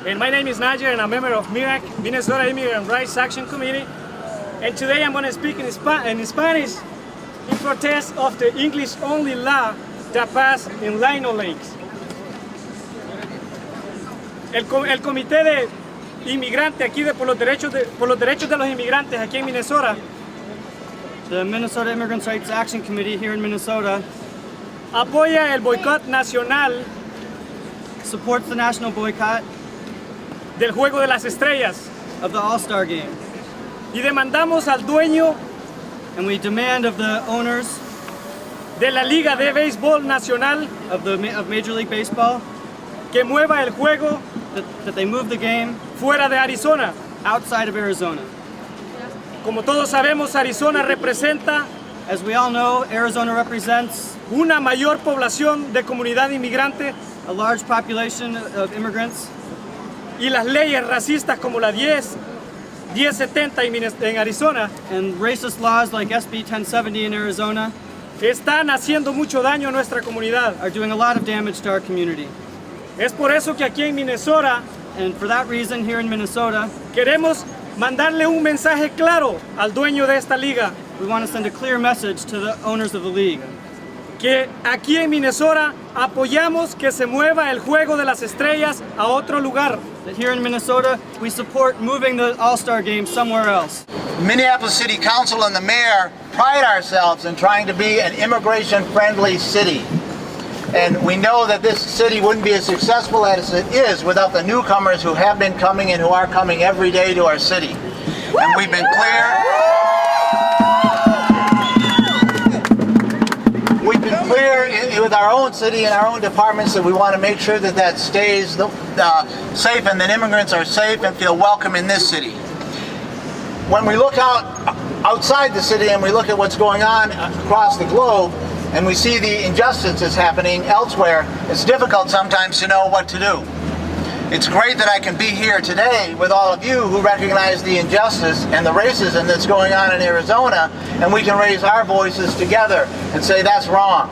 And my name is Najer, and I'm a member of MIRAC, Minnesota Immigrant Rights Action Committee. And today I'm going to speak in Spanish in protest of the English-only law that passed in Lino Lakes. El comité de inmigrantes aquí por los derechos de los inmigrantes aquí en Minnesota, the Minnesota Immigrants Rights Action Committee here in Minnesota, apoya el boicot nacional supports the national boycott del Juego de las Estrellas of the All-Star Game. Y demandamos al dueño And we demand of the owners de la Liga de Béisbol Nacional of Major League Baseball que mueva el juego that they move the game fuera de Arizona. outside of Arizona. Como todos sabemos, Arizona representa As we all know, Arizona represents una mayor población de comunidad inmigrante a large population of immigrants, y las leyes racistas como la 1070 en Arizona and racist laws like SB 1070 in Arizona están haciendo mucho daño a nuestra comunidad. are doing a lot of damage to our community. Es por eso que aquí en Minnesota And for that reason, here in Minnesota, queremos mandarle un mensaje claro al dueño de esta liga, we want to send a clear message to the owners of the league que aquí en Minnesota apoyamos que se mueva el Juego de las Estrellas a otro lugar. that here in Minnesota, we support moving the All-Star Game somewhere else. Minneapolis City Council and the mayor pride ourselves in trying to be an immigration-friendly city. And we know that this city wouldn't be as successful as it is without the newcomers who have been coming and who are coming every day to our city. And we've been clear. We've been clear with our own city and our own departments that we want to make sure that that stays safe and that immigrants are safe and feel welcome in this city. When we look outside the city and we look at what's going on across the globe and we see the injustice that's happening elsewhere, it's difficult sometimes to know what to do. It's great that I can be here today with all of you who recognize the injustice and the racism that's going on in Arizona, and we can raise our voices together and say that's wrong.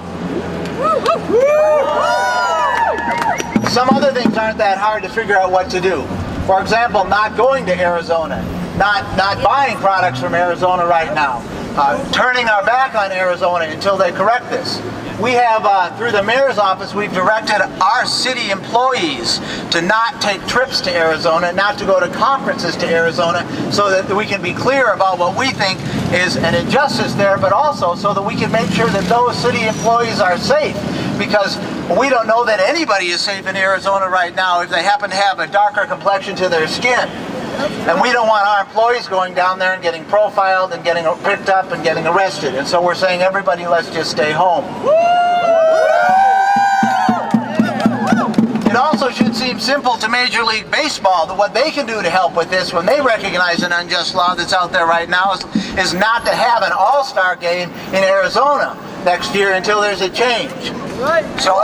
Some other things aren't that hard to figure out what to do. For example, not going to Arizona, not buying products from Arizona right now, turning our back on Arizona until they correct this. We have, through the mayor's office, we've directed our city employees to not take trips to Arizona, not to go to conferences to Arizona, so that we can be clear about what we think is an injustice there, but also so that we can make sure that those city employees are safe. Because we don't know that anybody is safe in Arizona right now if they happen to have a darker complexion to their skin. And we don't want our employees going down there and getting profiled and getting picked up and getting arrested. And so we're saying, everybody, let's just stay home. It also should seem simple to Major League Baseball that what they can do to help with this when they recognize an unjust law that's out there right now is not to have an all-star game in Arizona next year until there's a change. So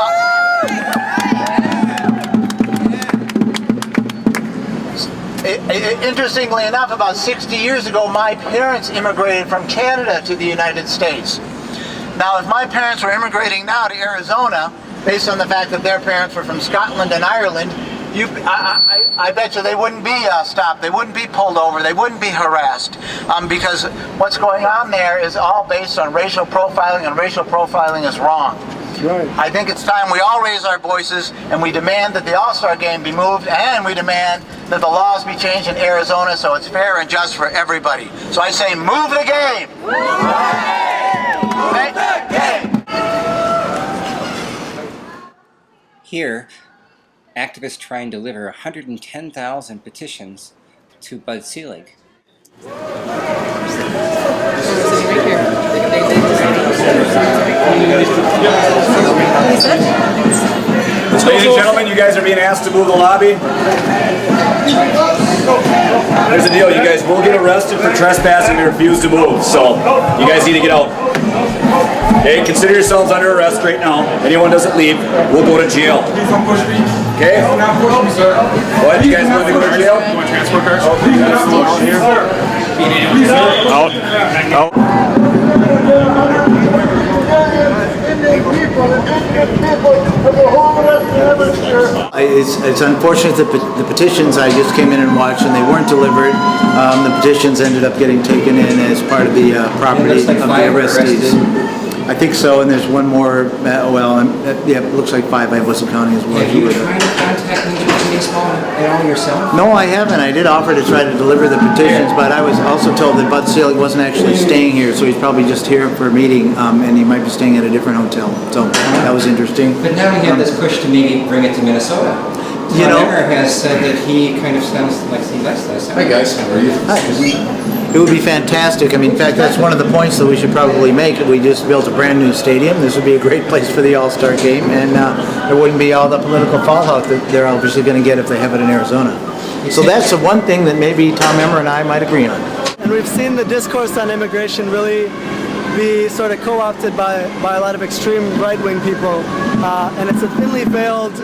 interestingly enough, about 60 years ago, my parents immigrated from Canada to the United States. Now, if my parents were immigrating now to Arizona, based on the fact that their parents were from Scotland and Ireland, I bet you they wouldn't be stopped, they wouldn't be pulled over, they wouldn't be harassed, because what's going on there is all based on racial profiling, and racial profiling is wrong. Right. I think it's time we all raise our voices and we demand that the All-Star Game be moved, and we demand that the laws be changed in Arizona so it's fair and just for everybody. So I say, move the game! Move the game! Here, activists try and deliver 110,000 petitions to Bud Selig. Ladies and gentlemen, you guys are being asked to move the lobby. There's the deal, you guys will get arrested for trespassing and refuse to move, so you guys need to get out. Okay, consider yourselves under arrest right now. If anyone doesn't leave, we'll go to jail. Okay? What, you guys want to go to jail? You want transfer cards? Out. Out. people, indigenous people, and the whole rest of the hemisphere. It's unfortunate that the petitions I just came in and watched and they weren't delivered. The petitions ended up getting taken in as part of the property of the arrestees. I think so, and there's one more. Yeah, it looks like 5. I wasn't counting as well. Have you tried to contact Mr. Baseball at all yourself? No, I haven't. I did offer to try to deliver the petitions, but I was also told that Bud Selig wasn't actually staying here, so he's probably just here for a meeting, and he might be staying at a different hotel. So that was interesting. But now we have this push to maybe bring it to Minnesota. Tom Emmer has said that he kind of sounds like he likes this. Hi guys, how are you? Hi. It would be fantastic. I mean, in fact, that's one of the points that we should probably make. We just built a brand new stadium. This would be a great place for the All-Star game, and there wouldn't be all the political fallout that they're obviously going to get if they have it in Arizona. So that's the one thing that maybe Tom Emmer and I might agree on. And we've seen the discourse on immigration really be sort of co-opted by a lot of extreme right-wing people, and it's a thinly veiled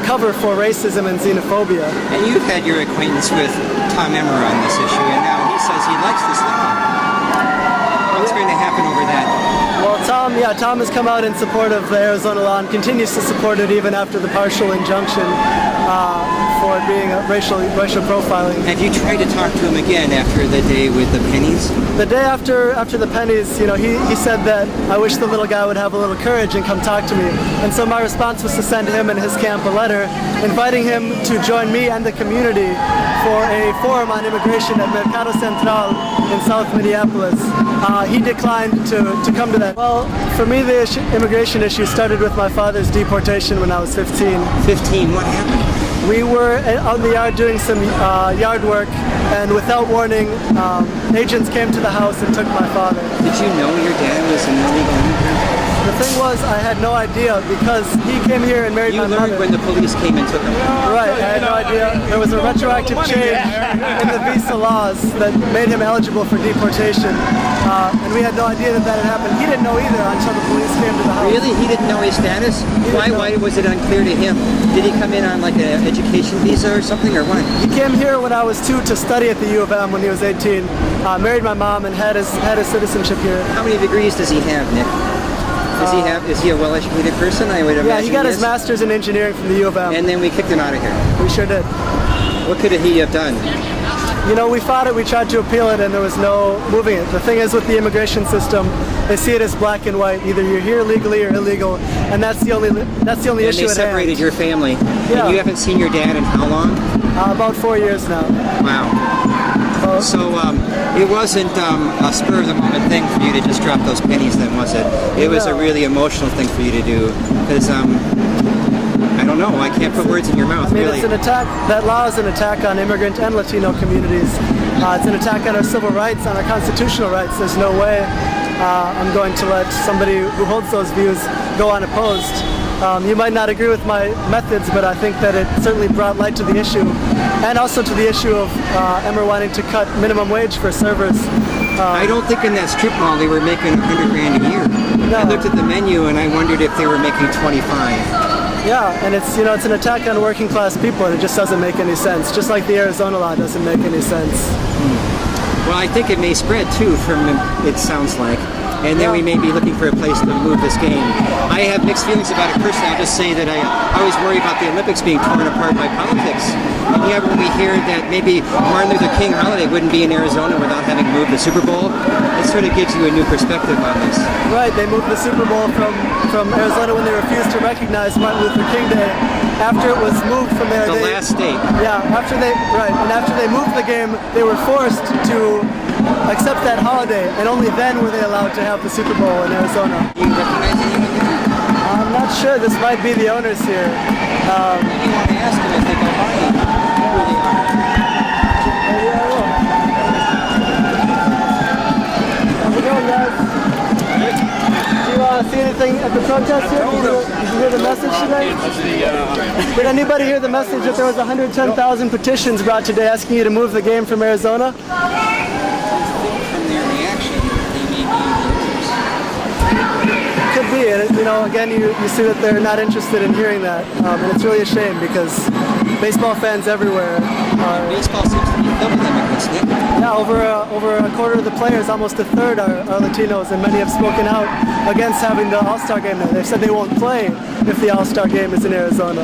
cover for racism and xenophobia. And you've had your acquaintance with Tom Emmer on this issue, and now he says he likes this law. What's going to happen over that? Well, Tom has come out in support of the Arizona law and continues to support it even after the partial injunction for it being a racial profiling. Have you tried to talk to him again after the day with the pennies? The day after the pennies, he said that I wish the little guy would have a little courage and come talk to me. And so my response was to send him and his camp a letter inviting him to join me and the community for a forum on immigration at Mercado Central in South Minneapolis. He declined to come to that. Well, for me, the immigration issue started with my father's deportation when I was 15. 15, what happened? We were out in the yard doing some yard work, and without warning, agents came to the house and took my father. Did you know your dad was an illegal immigrant? The thing was, I had no idea because he came here and married my mother. You learned when the police came and took him? Right, I had no idea. There was a retroactive change in the visa laws that made him eligible for deportation, and we had no idea that had happened. He didn't know either until the police came to the house. Really? He didn't know his status? Why was it unclear to him? Did he come in on like an education visa or something, or what? He came here when I was 2 to study at the U of M when he was 18, married my mom, and had his citizenship here. How many degrees does he have, Nick? Is he a well-educated person? I would imagine. Yeah, he got his master's in engineering from the U of M. And then we kicked him out of here. We sure did. What could he have done? We fought it, we tried to appeal it, and there was no moving it. The thing is with the immigration system, they see it as black and white. Either you're here legally or illegal, and that's the only issue at hand. And they separated your family. Yeah. And you haven't seen your dad in how long? About 4 years now. Wow. So it wasn't a spur of the moment thing for you to just drop those pennies then, was it? It was a really emotional thing for you to do, because I don't know, I can't put words in your mouth, really. It's an attack, that law is an attack on immigrant and Latino communities. It's an attack on our civil rights, on our constitutional rights. There's no way I'm going to let somebody who holds those views go unopposed. You might not agree with my methods, but I think that it certainly brought light to the issue, and also to the issue of Emmer wanting to cut minimum wage for servers. I don't think in that strip mall they were making $100 grand a year. No. I looked at the menu and I wondered if they were making 25. Yeah, and it's it's an attack on working class people, and it just doesn't make any sense. Just like the Arizona law doesn't make any sense. Well, I think it may spread too, from it sounds like. And then we may be looking for a place to move this game. I have mixed feelings about it personally. I'll just say that I always worry about the Olympics being torn apart by politics. And yet when we hear that maybe Martin Luther King holiday wouldn't be in Arizona without having moved the Super Bowl, it sort of gives you a new perspective on this. Right, they moved the Super Bowl from Arizona when they refused to recognize Martin Luther King Day. After it was moved from there, the last state. Yeah, after they moved the game, they were forced to accept that holiday, and only then were they allowed to have the Super Bowl in Arizona. Do you recognize anyone there? I'm not sure. This might be the owners here. You want to ask them if they go by who they are. Maybe I will. How's it going, guys? Do you see anything at the protest here? Did you hear the message today? Did anybody hear the message that there was 110,000 petitions brought today asking you to move the game from Arizona? Could be, and again, you see that they're not interested in hearing that, and it's really a shame because baseball fans everywhere are. Baseball seems to be filled with immigrants, Nick. Yeah, over a quarter of the players, almost a third are Latinos, and many have spoken out against having the All-Star game there. They've said they won't play if the All-Star game is in Arizona.